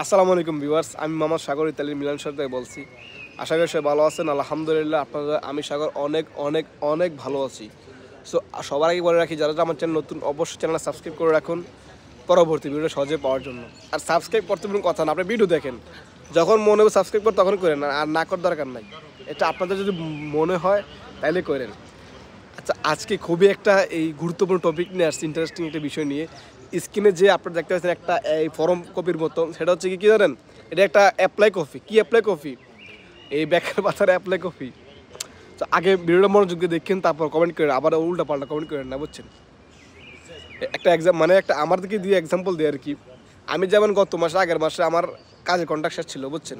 আসসালামু আলাইকুম ভিউয়ার্স, আমি মোহাম্মদ সাগর ইতালির মিলান শহর থেকে বলছি। আশা করি সবাই ভালো আছেন। আলহামদুলিল্লাহ, আপনারা আমি সাগর অনেক অনেক অনেক ভালো আছি। সো সবার আগে বলে রাখি, যারা আমার চ্যানেল নতুন অবশ্যই চ্যানেল সাবস্ক্রাইব করে রাখুন পরবর্তী ভিডিও সহজে পাওয়ার জন্য। আর সাবস্ক্রাইব করতে কোনো কথা না, আপনি ভিডিও দেখেন, যখন মনে হবে সাবস্ক্রাইব করে তখন করেন, আর না করার দরকার নাই। এটা আপনাদের যদি মনে হয় তাইলে করেন। আচ্ছা, আজকে খুবই একটা এই গুরুত্বপূর্ণ টপিক নিয়ে আসছি, ইন্টারেস্টিং একটা বিষয় নিয়ে। স্ক্রিনে যে আপনারা দেখতে পাচ্ছেন একটা এই ফর্ম কপির মতো, সেটা হচ্ছে কি জানেন? এটা একটা অ্যাপ্লাই কপি। কি অ্যাপ্লাই কপি? এই ব্যাকের পাতার অ্যাপ্লাই কপি। তো আগে ভিডিওটা মনোযোগ দিয়ে দেখেন, তারপর কমেন্ট করেন, আবার উল্টা পাল্টা কমেন্ট করেন না, বুঝছেন? একটা এক্সাম মানে একটা আমার দিকে দিয়ে এক্সাম্পল দিয়ে আর কি। আমি যেমন গত মাসে আগের মাসে আমার কাজের কন্ট্রাক্ট শেষ ছিল, বুঝছেন?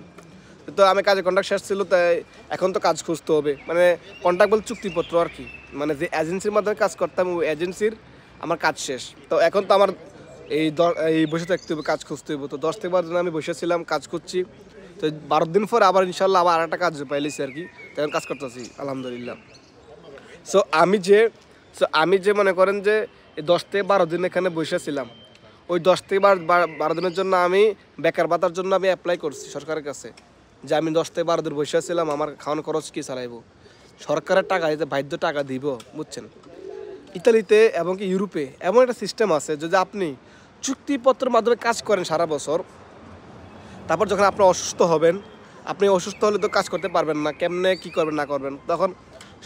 তো আমি কাজের কন্ট্রাক্ট শেষ ছিল, তাই এখন তো কাজ খুঁজতে হবে। মানে কন্ট্রাক্ট বলতে চুক্তিপত্র আর কি। মানে যে এজেন্সির মাধ্যমে কাজ করতাম, ওই এজেন্সির আমার কাজ শেষ। তো এখন তো আমার এই বসে থাকতে হবে, কাজ খুঁজতে হবে। তো 10 থেকে 12 দিন আমি বসেছিলাম, কাজ করছি। তো 12 দিন পর আবার ইনশাল্লাহ আবার একটা কাজ পাইলেছি আর কি। তখন কাজ করতেছি আলহামদুলিল্লাহ। সো আমি যে মনে করেন যে এই 10 থেকে 12 দিন এখানে বসেছিলাম, ওই 10 থেকে 12 দিনের জন্য আমি বেকার ভাতার জন্য আমি অ্যাপ্লাই করছি সরকারের কাছে, যে আমি 10 থেকে 12 দিন বসেছিলাম, আমার খাওয়ানো খরচ কী চালাইবো, সরকারের টাকা দিতে বাধ্য, টাকা দিব, বুঝছেন? ইতালিতে এবং কি ইউরোপে এমন একটা সিস্টেম আছে, যদি আপনি চুক্তিপত্রের মাধ্যমে কাজ করেন সারা বছর, তারপর যখন আপনি অসুস্থ হবেন, আপনি অসুস্থ হলে তো কাজ করতে পারবেন না, কেমনে কী করবেন না করবেন, তখন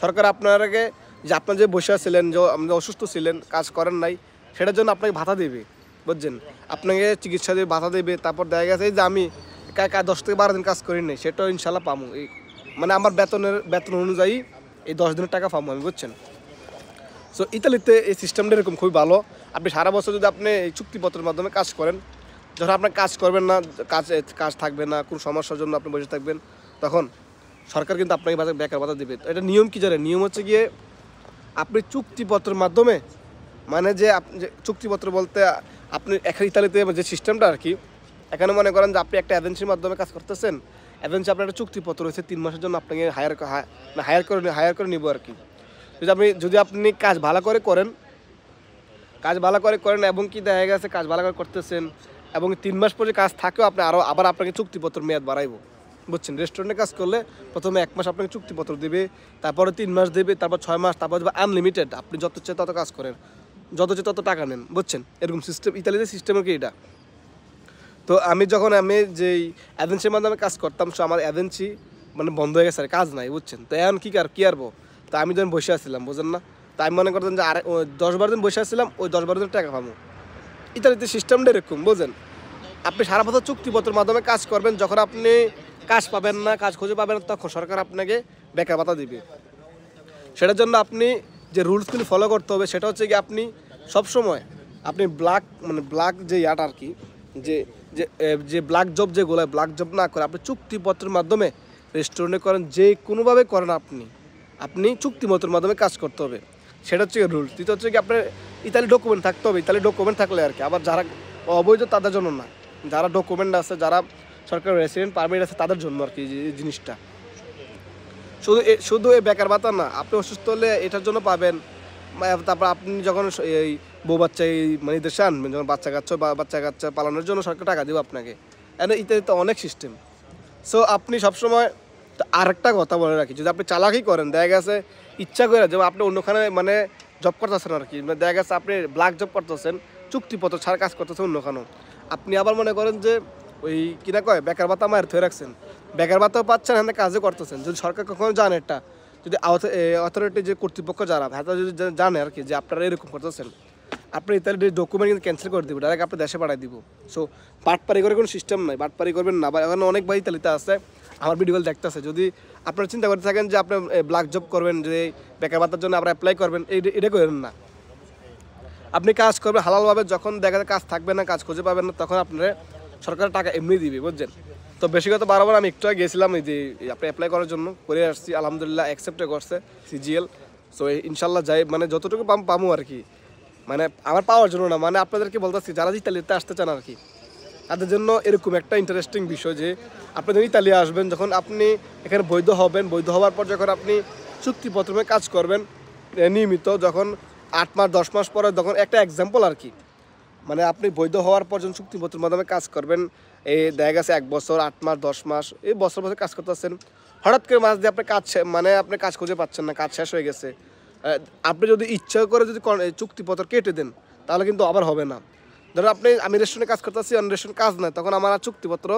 সরকার আপনাকে, যে আপনার যে বসে ছিলেন, যে আপনি অসুস্থ ছিলেন, কাজ করেন নাই, সেটার জন্য আপনাকে ভাতা দেবে, বুঝছেন? আপনাকে চিকিৎসা দেবে, ভাতা দেবে। তারপর দেখা গেছে যে আমি 10 থেকে 12 দিন কাজ করি নাই, সেটাও ইনশাল্লাহ পাবো। এই মানে আমার বেতন অনুযায়ী এই 10 দিনের টাকা পাবো আমি, বুঝছেন? সো ইতালিতে এই সিস্টেমটা এরকম খুবই ভালো। আপনি সারা বছর যদি আপনি এই চুক্তিপত্রের মাধ্যমে কাজ করেন, যখন আপনার কাজ করবেন না, কাজ থাকবে না, কোনো সমস্যার জন্য আপনি বসে থাকবেন, তখন সরকার কিন্তু আপনাকে বেকার ভাতা দেবে। এটা নিয়ম কি জানেন? নিয়ম হচ্ছে গিয়ে, আপনি চুক্তিপত্রের মাধ্যমে, মানে যে আপনি যে চুক্তিপত্র বলতে আপনি এখানে ইতালিতে যে সিস্টেমটা আর কি, এখানে মনে করেন যে আপনি একটা এজেন্সির মাধ্যমে কাজ করতেছেন, এজেন্সি আপনার একটা চুক্তিপত্র রয়েছে 3 মাসের জন্য আপনাকে হায়ার করে নিব আর কি। যদি আপনি কাজ ভালো করে করেন এবং কি দেখা গেছে কাজ ভালো করে করতেছেন, এবং 3 মাস পরে কাজ থাকেও, আপনি আবার আপনাকে চুক্তিপত্র মেয়াদ বাড়াইবো, বুঝছেন? রেস্টুরেন্টে কাজ করলে প্রথমে 1 মাস আপনাকে চুক্তিপত্র দেবে, তারপরে 3 মাস দেবে, তারপর 6 মাস, তারপর দেবে আনলিমিটেড। আপনি যত চাই তত কাজ করেন, যত চাই তত টাকা নেন, বুঝছেন? এরকম সিস্টেম ইতালিতে, সিস্টেম কি এটা। তো আমি যেই এজেন্সির মাধ্যমে কাজ করতাম, সো আমার এজেন্সি মানে বন্ধ হয়ে গেছে, আর কাজ নাই, বুঝছেন? তো এখন কি আরবো? তো আমি যখন বসে আসছিলাম, বুঝেন না? তো আমি মনে করতাম যে 10-12 দিন বসে আসছিলাম, ওই 10-12 দিন টাকা পাবো। ইতালিতে সিস্টেমটা এরকম, বুঝেন? আপনি সারা বছর চুক্তিপত্রের মাধ্যমে কাজ করবেন, যখন আপনি কাজ পাবেন না, কাজ খুঁজে পাবেন না, তখন সরকার আপনাকে বেকার ভাতা দিবে। সেটার জন্য আপনি যে রুলসগুলি ফলো করতে হবে, সেটা হচ্ছে কি, আপনি সবসময় আপনি ব্ল্যাক যে ইয়াটা আর কি, যে যে যে ব্ল্যাক জব, যেগুলো ব্ল্যাক জব না করে আপনি চুক্তিপত্রের মাধ্যমে রেস্টুরেন্টে করেন, যে কোনোভাবে করেন, আপনি চুক্তিপত্রের মাধ্যমে কাজ করতে হবে। সেটা হচ্ছে রুলস। দ্বিতীয় হচ্ছে কি, আপনার ইতালি ডকুমেন্ট থাকতে হবে। ইতালি ডকুমেন্ট থাকলে আর কি, আবার যারা অবৈধ তাদের জন্য না, যারা ডকুমেন্ট আছে, যারা সরকার রেসিডেন্ট পারমিট আছে, তাদের জন্য আর কি এই জিনিসটা। শুধু এই বেকার ভাতা না, আপনি অসুস্থ হলে এটার জন্য পাবেন। তারপর আপনি যখন এই বউ বাচ্চা মানে দেশে আনবেন, যখন বাচ্চা কাচ্চা পালানোর জন্য সরকার টাকা দেবে আপনাকে। ইত্যাদি অনেক সিস্টেম। সো আপনি সবসময়, আরেকটা কথা বলে রাখি, যদি আপনি চালাকি করেন, দেখা গেছে ইচ্ছা করে, যেমন আপনি অন্যখানে মানে জব করতেছেন আর কি, দেখা গেছে আপনি ব্ল্যাক জব করতেছেন, চুক্তিপত্র ছাড়া কাজ করতেছেন অন্যখানেও, আপনি আবার মনে করেন যে ওই কিনা কয় বেকার ভাতা মায়ের ধরে রাখছেন, বেকার ভাতাও পাচ্ছেন, হ্যাঁ কাজও করতেছেন। যদি সরকার কখনো জানে এটা, যদি অথরিটি যে কর্তৃপক্ষ যারা ভাতা যদি জানে আর কি, যে আপনারা এরকম করতেছেন, আপনি ইত্যাদি ডকুমেন্ট কিন্তু ক্যান্সেল করে দিব, ডাইরেক্ট আপনি দেশে পাঠিয়ে দিব। সো বাটপারি করে কোনো সিস্টেম নাই, বাটপারি করবেন না। বা এখন অনেক ভাই ইতালিতে আছে, আমার ভিডিও দেখতেছে, যদি আপনারা চিন্তা করতে থাকেন যে আপনি ব্ল্যাক জব করবেন, যে বেকার ভাতার জন্য আপনারা অ্যাপ্লাই করবেন, এটা করেন না। আপনি কাজ করবেন হালালভাবে, যখন দেখা যায় কাজ থাকবে না, কাজ খুঁজে পাবেন না, তখন আপনার সরকারের টাকা এমনি দিবে, বুঝছেন? তো বেশি কথা বারবার, আমি একটু আগে গেছিলাম এই যে আপনি অ্যাপ্লাই করার জন্য, করে আসছি, আলহামদুলিল্লাহ অ্যাকসেপ্টে করছে সিজিএল। সো ইনশাল্লাহ যাই, মানে যতটুকু পামো আর কি, মানে আমার পাওয়ার জন্য না, মানে আপনাদেরকে বলতেছি যারা ইতালিতে আসতে চান আর কি, তাদের জন্য এরকম একটা ইন্টারেস্টিং বিষয়, যে আপনি যখন ইতালি আসবেন, যখন আপনি এখানে বৈধ হবেন, বৈধ হওয়ার পর যখন আপনি চুক্তিপত্রে কাজ করবেন নিয়মিত, যখন 8 মাস 10 মাস পরে, যখন একটা এক্সাম্পল আর কি, মানে আপনি বৈধ হওয়ার পর যখন চুক্তিপত্রের মাধ্যমে কাজ করবেন, এই দেখা গেছে 1 বছর 8 মাস 10 মাস এই বছর বছর কাজ করতেছেন, হঠাৎ করে মাঝ দিয়ে আপনি কাজ মানে আপনি কাজ খুঁজে পাচ্ছেন না, কাজ শেষ হয়ে গেছে, আপনি যদি ইচ্ছা করে যদি চুক্তিপত্র কেটে দেন তাহলে কিন্তু আবার হবে না। ধরো আমি রেস্টুরেন্টে কাজ করতেছি, অন্য রেস্টুরেন্ট কাজ নাই, তখন আমার আর চুক্তিপত্র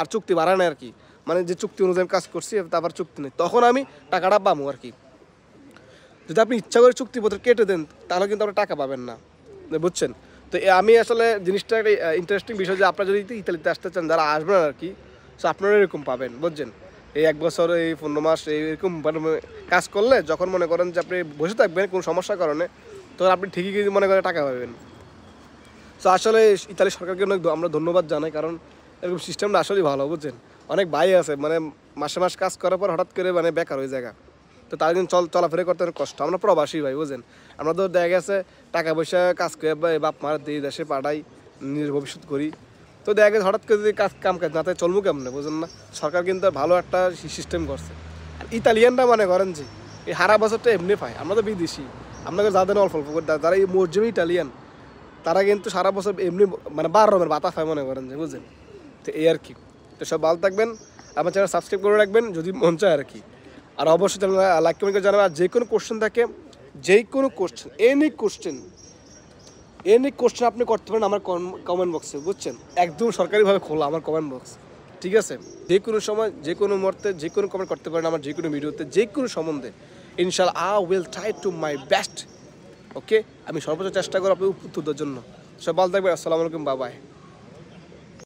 আর চুক্তি বাড়ায় না আর কি, মানে যে চুক্তি অনুযায়ী কাজ করছি তারপর চুক্তি নেই, তখন আমি টাকাটা পাবো আর কি। যদি আপনি ইচ্ছা করে চুক্তিপত্র কেটে দেন তাহলে কিন্তু আপনি টাকা পাবেন না, বুঝছেন? তো আমি আসলে জিনিসটা একটা ইন্টারেস্টিং বিষয় যে আপনারা যদি ইতালিতে আসতে চান, যারা আসবেন আর কি, সো আপনারা এরকম পাবেন, বুঝছেন? এই 1 বছর এই 15 মাস এইরকম কাজ করলে যখন মনে করেন যে আপনি বসে থাকবেন কোনো সমস্যার কারণে, তখন আপনি ঠিকই মনে করেন টাকা পাবেন। সো আসলে ইতালি সরকারকে অনেক আমরা ধন্যবাদ জানাই, কারণ এরকম সিস্টেমটা আসলেই ভালো, বুঝছেন? অনেক ভাই আছে মানে মাসে মাস কাজ করার পর হঠাৎ করে মানে বেকার হয়ে যায়, তো তার জন্য চলাফেরা করতে অনেক কষ্ট। আমরা প্রবাসী ভাই, বুঝেন? আমরা তো দেখা গেছে টাকা পয়সা কাজ করে বাপ মার দিয়ে দেশে পাঠাই, নিজের ভবিষ্যৎ করি, তো দেখা গেছে হঠাৎ করে যদি কাজ না তাই চলবো কেমনে, বুঝেন না? সরকার কিন্তু ভালো একটা সিস্টেম করছে। আর ইতালিয়ানরা মনে করেন যে এই সারা বছরটা এমনি পায়, আমরা তো বিদেশি, আপনাকে যাদের অল্প অল্প করে যারা এই মর্জিমে ইটালিয়ান, তারা কিন্তু সারা বছর এমনি মানে 12 রকমের বাতা পায় মনে করেন যে, বুঝেন? তো এই আর কি। তো সব ভালো থাকবেন, আমার চ্যানেল সাবস্ক্রাইব করে রাখবেন যদি মন চায় আর কি। আর অবশ্যই চ্যানেল লাইক কমেন্ট করে জানাবেন। আর যে কোনো কোশ্চেন থাকে, যে কোনো কোশ্চেন, এনি কোশ্চেন আপনি করতে পারেন আমার কমেন্ট বক্সে, বুঝছেন? একদম সরকারিভাবে খোলা আমার কমেন্ট বক্স, ঠিক আছে? যে কোনো সময় যে কোনো মুহূর্তে যে কোনো কমেন্ট করতে পারেন আমার যে কোনো ভিডিওতে, যে কোনো সম্বন্ধে। ইনশাআল্লাহ I will try to my best. Okay, আমি সর্বোচ্চ চেষ্টা করব আপনি উত্তর দেওয়ার জন্য। সব ভালো থাকবেন, আসসালামু আলাইকুম, বাই বাই।